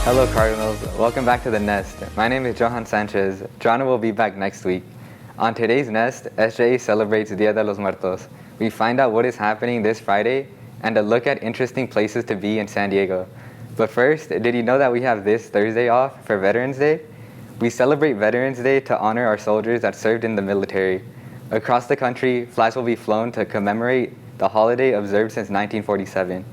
Hello Cardinals, welcome back to the Nest. My name is Johan Sanchez. Joanna will be back next week. On today's Nest, SJA celebrates Dia de los Muertos. We find out what is happening this Friday and a look at interesting places to be in San Diego. But first, did you know that we have this Thursday off for Veterans Day? We celebrate Veterans Day to honor our soldiers that served in the military. Across the country, flags will be flown to commemorate the holiday observed since 1947.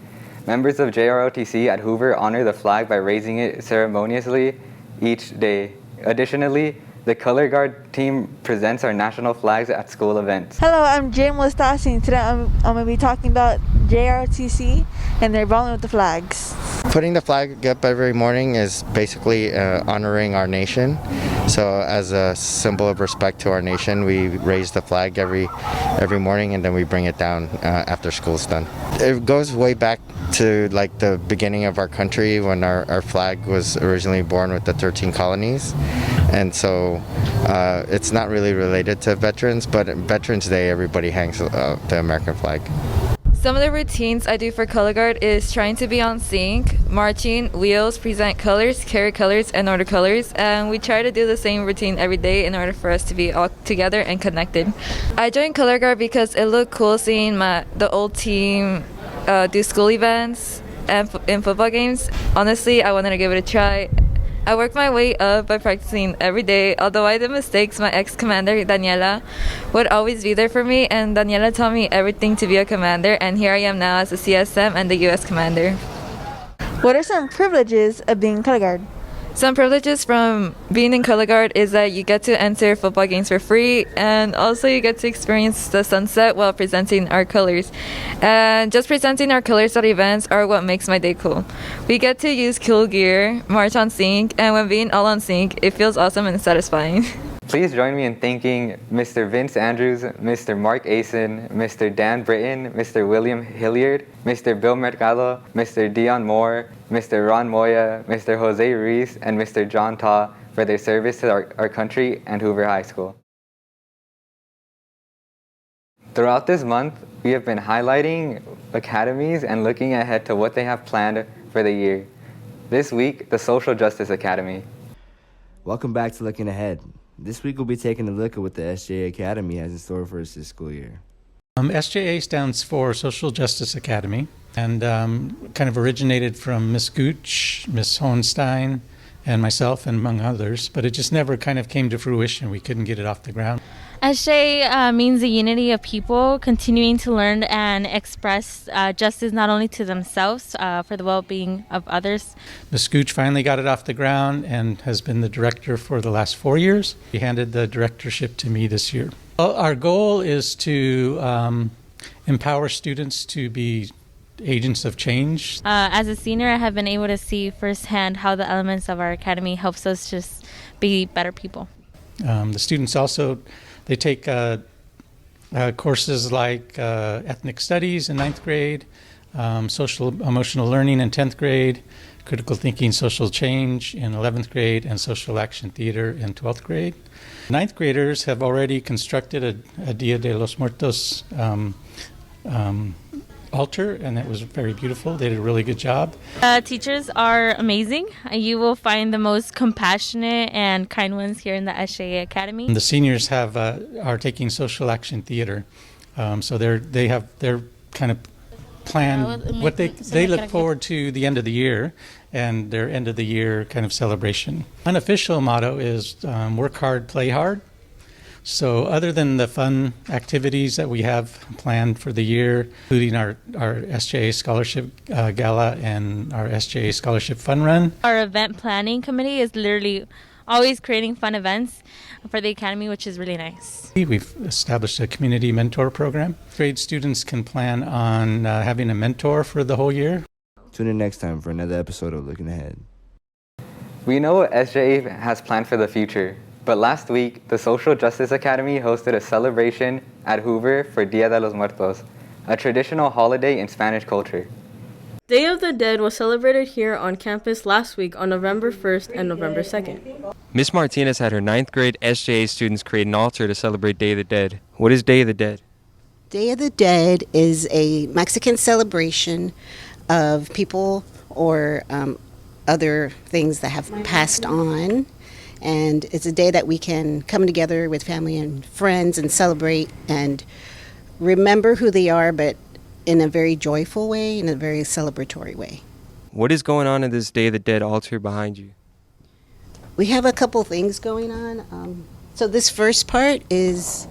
Members of JROTC at Hoover honor the flag by raising it ceremoniously each day. Additionally, the Color Guard team presents our national flags at school events. Hello, I'm Jay Mustasi, and today I'm going to be talking about JROTC and their involvement with the flags. Putting the flag up every morning is basically honoring our nation. So as a symbol of respect to our nation, we raise the flag every morning, and then we bring it down after school's done. It goes way back to like the beginning of our country when our flag was originally born with the 13 colonies. And so it's not really related to veterans, but Veterans Day everybody hangs the American flag. Some of the routines I do for Color Guard is trying to be on sync, marching, wheels, present colors, carry colors, and order colors. And we try to do the same routine every day in order for us to be all together and connected. I joined Color Guard because it looked cool seeing the old team do school events and in football games. Honestly, I wanted to give it a try. I worked my way up by practicing every day. Although I did mistakes, my ex-commander, Daniela, would always be there for me, and Daniela taught me everything to be a commander, and here I am now as a CSM and the U.S. commander. What are some privileges of being color guard? Some privileges from being in Color Guard is that you get to enter football games for free, and also you get to experience the sunset while presenting our colors. And just presenting our colors at events are what makes my day cool. We get to use cool gear, march on sync, and when being all on sync, it feels awesome and satisfying. Please join me in thanking Mr. Vince Andrews, Mr. Mark Asen, Mr. Dan Britton, Mr. William Hilliard, Mr. Bill Mercado, Mr. Dion Moore, Mr. Ron Moya, Mr. Jose Ruiz, and Mr. John Ta for their service to our country and Hoover High School. Throughout this month, we have been highlighting academies and looking ahead to what they have planned for the year. This week, the Social Justice Academy. Welcome back to Looking Ahead. This week we'll be taking a look at what the SJA Academy has in store for us this school year. SJA stands for Social Justice Academy, and kind of originated from Miss Gooch, Miss Hohenstein, and myself, and among others, but it just never kind of came to fruition. We couldn't get it off the ground. SJ means the unity of people continuing to learn and express justice not only to themselves, for the well-being of others. Ms. Gooch finally got it off the ground and has been the director for the last 4 years. He handed the directorship to me this year. Our goal is to empower students to be agents of change. As a senior, I have been able to see firsthand how the elements of our academy helps us just be better people. The students also, they take courses like ethnic studies in 9th grade, social emotional learning in 10th grade, critical thinking, social change in 11th grade, and social action theater in 12th grade. 9th graders have already constructed a Dia de los Muertos altar, and it was very beautiful. They did a really good job. Teachers are amazing. You will find the most compassionate and kind ones here in the SJA Academy. And the seniors are taking social action theater, so they have their kind of plan what they look forward to the end of the year and their end of the year kind of celebration. Unofficial motto is work hard, play hard. So other than the fun activities that we have planned for the year, including our SJA Scholarship Gala and our SJA Scholarship Fun Run. Our event planning committee is literally always creating fun events for the Academy, which is really nice. We've established a community mentor program. Grade students can plan on having a mentor for the whole year. Tune in next time for another episode of Looking Ahead. We know what SJA has planned for the future. But last week, the Social Justice Academy hosted a celebration at Hoover for Dia de los Muertos, a traditional holiday in Spanish culture. Day of the Dead was celebrated here on campus last week on November 1st and November 2nd. Ms. Martinez had her 9th grade SJA students create an altar to celebrate Day of the Dead. What is Day of the Dead? Day of the Dead is a Mexican celebration of people or other things that have passed on. And it's a day that we can come together with family and friends and celebrate and remember who they are, but in a very joyful way, in a very celebratory way. What is going on in this Day of the Dead altar behind you? We have a couple things going on. So this first part is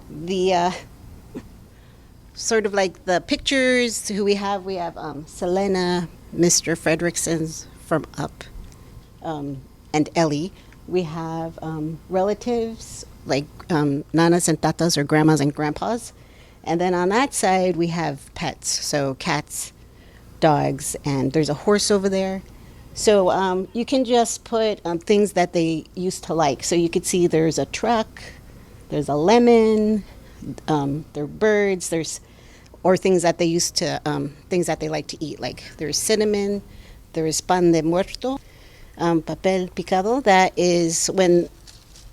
the sort of like the pictures who we have. We have Selena, Mr. Fredrickson's from Up, and Ellie. We have relatives like nanas and tatas, or grandmas and grandpas. And then on that side, we have pets, so cats, dogs, and there's a horse over there. So you can just put things that they used to like. So you could see there's a truck, there's a lemon, there are birds, or things that they used to, things that they like to eat. Like there's cinnamon, there's pan de muerto, papel picado. That is when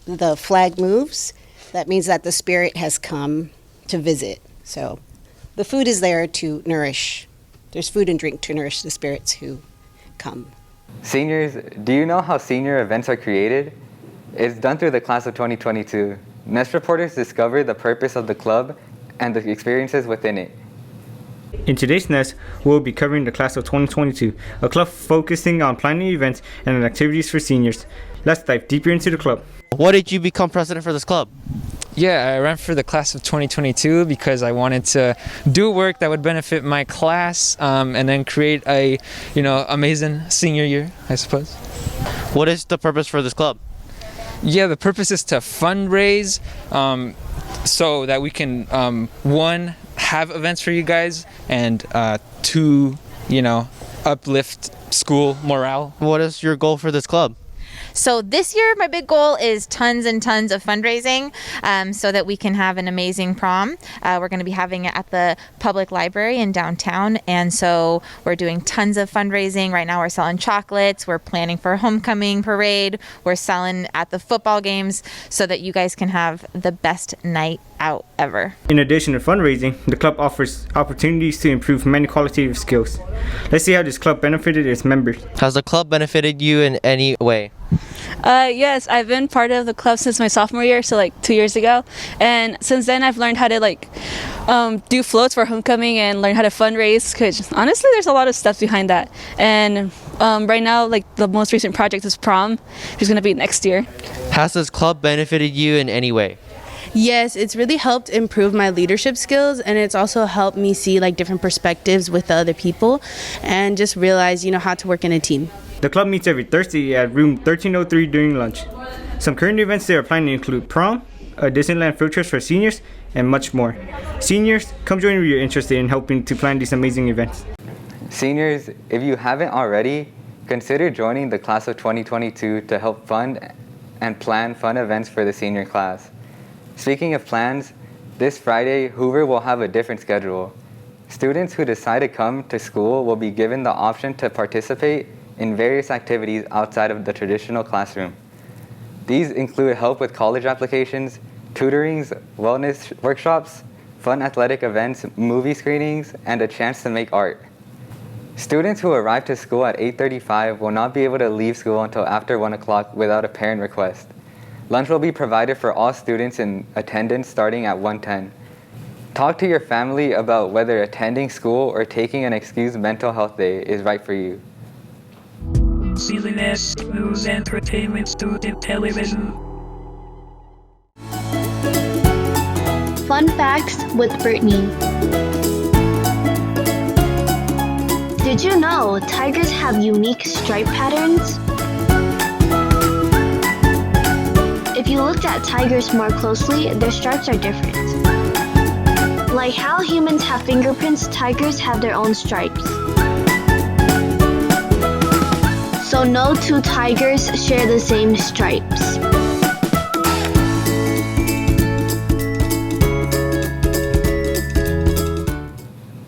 the flag moves, that means that the spirit has come to visit. So the food is there to nourish. There's food and drink to nourish the spirits who come. Seniors, do you know how senior events are created? It's done through the class of 2022. Nest reporters discover the purpose of the club and the experiences within it. In today's Nest, we'll be covering the class of 2022, a club focusing on planning events and activities for seniors. Let's dive deeper into the club. Why did you become president for this club? Yeah, I ran for the class of 2022 because I wanted to do work that would benefit my class, and then create a, amazing senior year, I suppose. What is the purpose for this club? Yeah, the purpose is to fundraise, so that we can, one, have events for you guys, and two, uplift school morale. What is your goal for this club? So this year, my big goal is tons and tons of fundraising, so that we can have an amazing prom. We're going to be having it at the public library in downtown, and so we're doing tons of fundraising. Right now we're selling chocolates, we're planning for a homecoming parade, we're selling at the football games, so that you guys can have the best night out ever. In addition to fundraising, the club offers opportunities to improve many qualitative skills. Let's see how this club benefited its members. Has the club benefited you in any way? Yes, I've been part of the club since my sophomore year, so like 2 years ago. And since then, I've learned how to do floats for homecoming and learn how to fundraise, because honestly, there's a lot of stuff behind that. And right now, the most recent project is prom, which is going to be next year. Has this club benefited you in any way? Yes, it's really helped improve my leadership skills, and it's also helped me see different perspectives with the other people and just realize, how to work in a team. The club meets every Thursday at room 1303 during lunch. Some current events they are planning include prom, a Disneyland field trip for seniors, and much more. Seniors, come join me if you're interested in helping to plan these amazing events. Seniors, if you haven't already, consider joining the class of 2022 to help fund and plan fun events for the senior class. Speaking of plans, this Friday, Hoover will have a different schedule. Students who decide to come to school will be given the option to participate in various activities outside of the traditional classroom. These include help with college applications, tutorings, wellness workshops, fun athletic events, movie screenings, and a chance to make art. Students who arrive to school at 8:35 will not be able to leave school until after 1 o'clock without a parent request. Lunch will be provided for all students in attendance starting at 1:10. Talk to your family about whether attending school or taking an excused mental health day is right for you. CNS News Entertainment Student Television. Fun facts with Brittany. Did you know tigers have unique stripe patterns? If you looked at tigers more closely, their stripes are different. Like how humans have fingerprints, tigers have their own stripes. So no two tigers share the same stripes.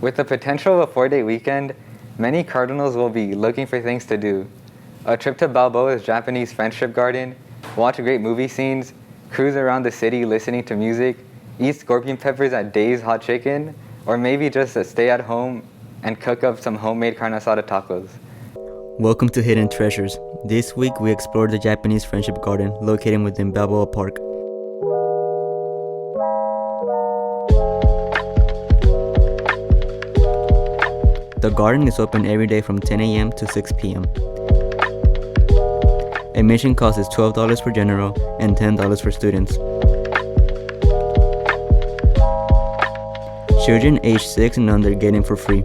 With the potential of a 4-day weekend, many Cardinals will be looking for things to do. A trip to Balboa's Japanese Friendship Garden, watch great movie scenes, cruise around the city listening to music, eat scorpion peppers at Dave's Hot Chicken, or maybe just stay at home and cook up some homemade carne asada tacos. Welcome to Hidden Treasures. This week we explored the Japanese Friendship Garden located within Balboa Park. The garden is open every day from 10 a.m. to 6 p.m. Admission cost is $12 for general and $10 for students. Children aged 6 and under get in for free.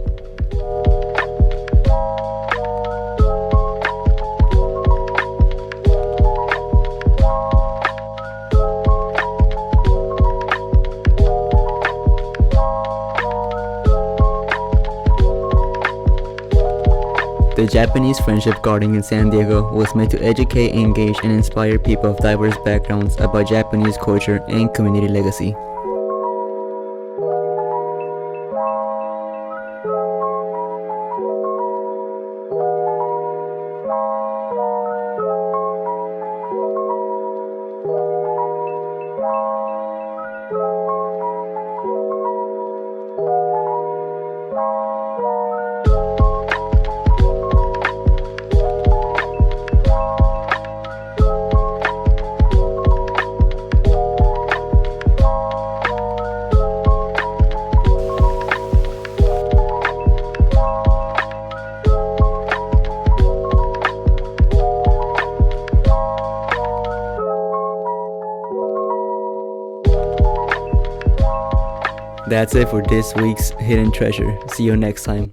The Japanese Friendship Garden in San Diego was meant to educate, engage, and inspire people of diverse backgrounds about Japanese culture and community legacy. That's it for this week's Hidden Treasure. See you next time.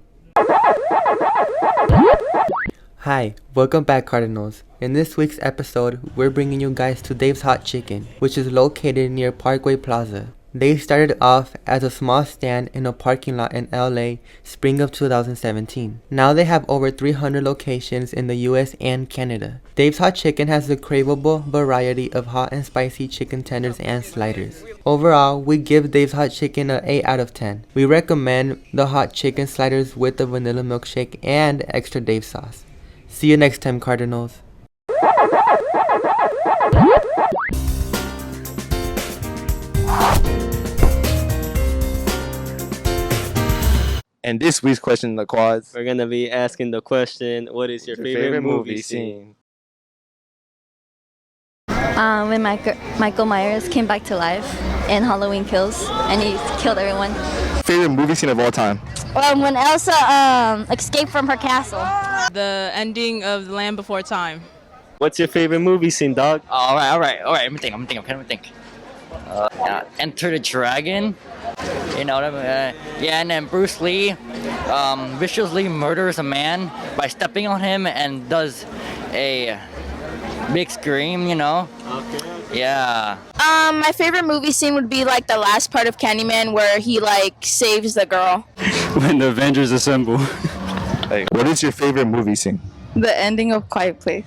Hi, welcome back Cardinals. In this week's episode, we're bringing you guys to Dave's Hot Chicken, which is located near Parkway Plaza. They started off as a small stand in a parking lot in LA, spring of 2017. Now they have over 300 locations in the US and Canada. Dave's Hot Chicken has a craveable variety of hot and spicy chicken tenders and sliders. Overall, we give Dave's Hot Chicken an 8 out of 10. We recommend the hot chicken sliders with the vanilla milkshake and extra Dave sauce. See you next time, Cardinals. And this week's question in the quads, We're gonna be asking the question, what is your favorite movie scene? When Michael Myers came back to life in Halloween Kills and he killed everyone. Favorite movie scene of all time? When Elsa escaped from her castle. The ending of The Land Before Time. What's your favorite movie scene, dog? All right. Let me think. Enter the Dragon. You know, and then Bruce Lee viciously murders a man by stepping on him and does a big scream, you know? Okay. Yeah. My favorite movie scene would be like the last part of Candyman where he like saves the girl. When the Avengers assemble. Hey, what is your favorite movie scene? The ending of Quiet Place.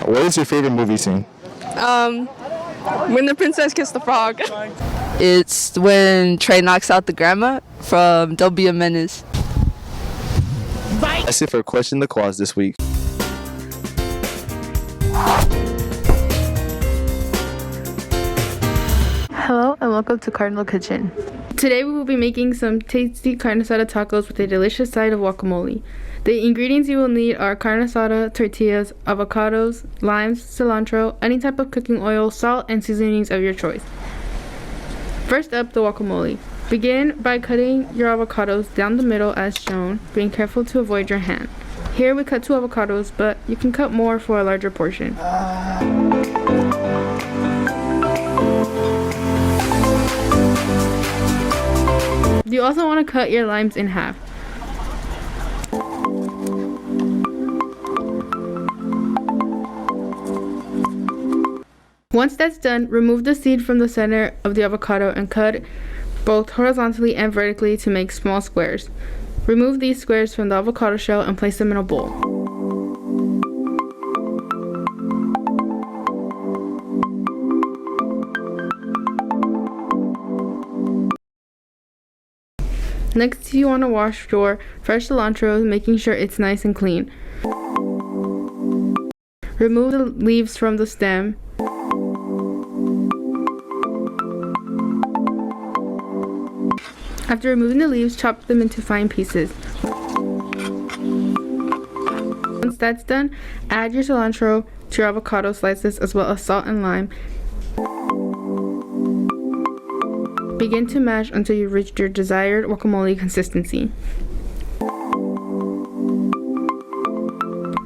What is your favorite movie scene? When the princess kissed the frog. It's when Trey knocks out the grandma from Don't Be a Menace. That's it for Question the Quads this week. Hello and welcome to Cardinal Kitchen. Today we will be making some tasty carne asada tacos with a delicious side of guacamole. The ingredients you will need are carne asada, tortillas, avocados, limes, cilantro, any type of cooking oil, salt, and seasonings of your choice. First up, the guacamole. Begin by cutting your avocados down the middle as shown, being careful to avoid your hand. Here we cut 2 avocados, but you can cut more for a larger portion. You also want to cut your limes in half. Once that's done, remove the seed from the center of the avocado and cut both horizontally and vertically to make small squares. Remove these squares from the avocado shell and place them in a bowl. Next, you want to wash your fresh cilantro, making sure it's nice and clean. Remove the leaves from the stem. After removing the leaves, chop them into fine pieces. Once that's done, add your cilantro to your avocado slices as well as salt and lime. Begin to mash until you reach your desired guacamole consistency.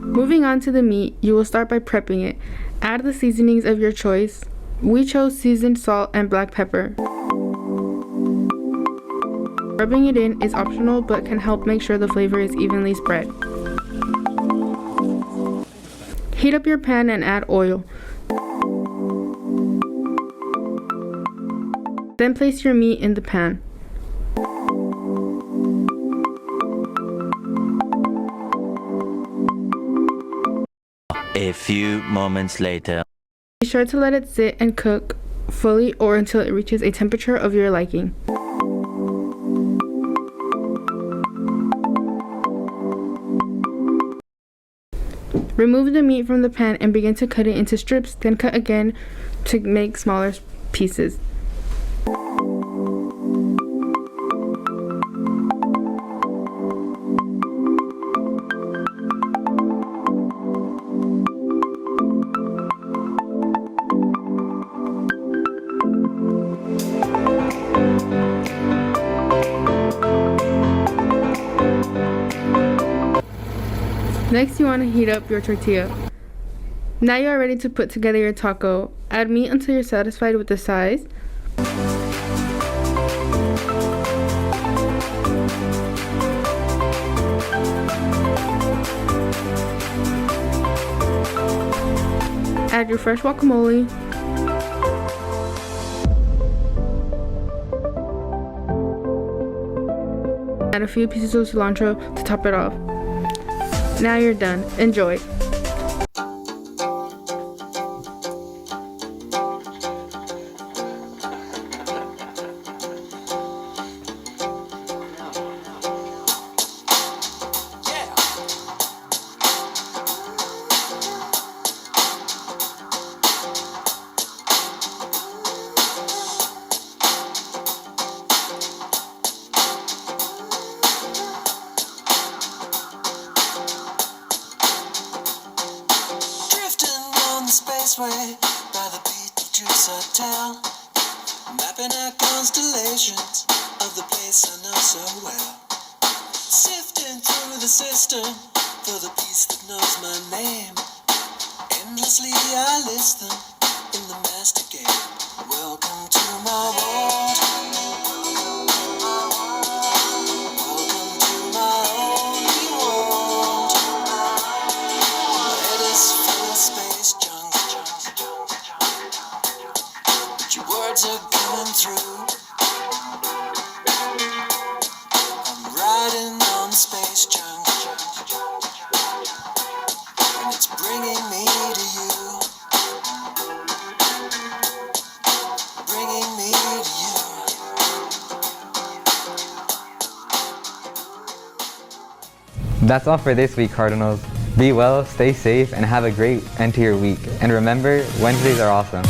Moving on to the meat, you will start by prepping it. Add the seasonings of your choice. We chose seasoned salt and black pepper. Rubbing it in is optional but can help make sure the flavor is evenly spread. Heat up your pan and add oil. Then place your meat in the pan. A few moments later. Be sure to let it sit and cook fully or until it reaches a temperature of your liking. Remove the meat from the pan and begin to cut it into strips, then cut again to make smaller pieces. Next, you want to heat up your tortilla. Now you are ready to put together your taco. Add meat until you're satisfied with the size. Add your fresh guacamole. Add a few pieces of cilantro to top it off. Now you're done. Enjoy. Spaceway by the Beetlejuice Hotel, mapping out constellations of the place I know so well, sifting through the system for the piece that knows my name. Endlessly I list them in the master game. Welcome to my world. Welcome to my only world. My head is full of space junk. Your words are coming through. I'm riding on space junk, and it's bringing me to you. Bringing me to you. That's all for this week, Cardinals. Be well, stay safe, and have a great end to your week. And remember, Wednesdays are awesome.